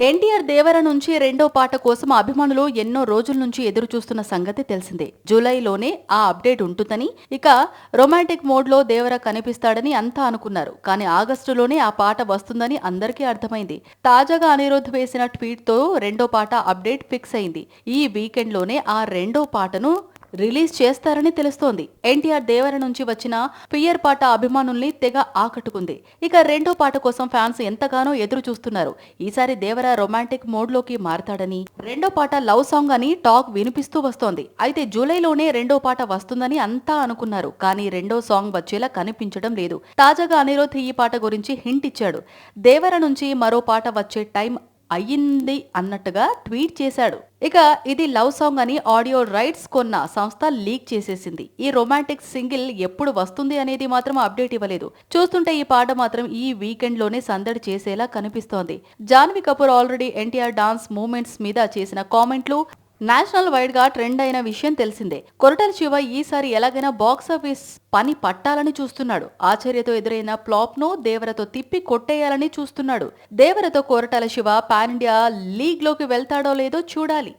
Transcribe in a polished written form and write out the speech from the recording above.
ఎన్టీఆర్ దేవర నుంచి రెండో పాట కోసం అభిమానులు ఎన్నో రోజుల నుంచి ఎదురు చూస్తున్న సంగతి తెలిసిందే. జూలైలోనే ఆ అప్డేట్ ఉంటుందని, ఇక రొమాంటిక్ మోడ్ లో దేవర కనిపిస్తాడని అంతా అనుకున్నారు. కానీ ఆగస్టులోనే ఆ పాట వస్తుందని అందరికీ అర్థమైంది. తాజాగా అనిరుద్ధ్ వేసిన ట్వీట్ తో రెండో పాట అప్డేట్ ఫిక్స్ అయింది. ఈ వీకెండ్ లోనే ఆ రెండో పాటను రిలీజ్ చేస్తారని తెలుస్తోంది. ఎన్టీఆర్ దేవర నుంచి వచ్చిన పియర్ పాట అభిమానుల్ని తెగ ఆకట్టుకుంది. ఇక రెండో పాట కోసం ఫ్యాన్స్ ఎంతగానో ఎదురు చూస్తున్నారు. ఈసారి దేవర రొమాంటిక్ మోడ్ లోకి మారతాడని, రెండో పాట లవ్ సాంగ్ అని టాక్ వినిపిస్తూ వస్తోంది. అయితే జూలైలోనే రెండో పాట వస్తుందని అంతా అనుకున్నారు. కానీ రెండో సాంగ్ వచ్చేలా కనిపించడం లేదు. తాజాగా అనిరుద్ధ్ ఈ పాట గురించి హింట్ ఇచ్చాడు. దేవర నుంచి మరో పాట వచ్చే టైం అయ్యింది అన్నట్టుగా ట్వీట్ చేశాడు. ఇక ఇది లవ్ సాంగ్ అని ఆడియో రైట్స్ కొన్న సంస్థ లీక్ చేసేసింది. ఈ రొమాంటిక్ సింగిల్ ఎప్పుడు వస్తుంది అనేది మాత్రం అప్డేట్ ఇవ్వలేదు. చూస్తుంటే ఈ పాట మాత్రం ఈ వీకెండ్ లోనే సందడి చేసేలా కనిపిస్తోంది. Janhvi Kapoor already NTR dance moments మీద చేసిన కామెంట్లు నేషనల్ వైడ్ గా ట్రెండ్ అయిన విషయం తెలిసిందే. కొరటాల శివ ఈసారి ఎలాగైనా బాక్సాఫీస్ పని పట్టాలని చూస్తున్నాడు. ఆశ్చర్యతో ఎదురైన ఫ్లాప్ ను దేవరతో తిప్పి కొట్టేయాలని చూస్తున్నాడు. దేవరతో Koratala Siva pan India league లోకి వెళ్తాడో లేదో చూడాలి.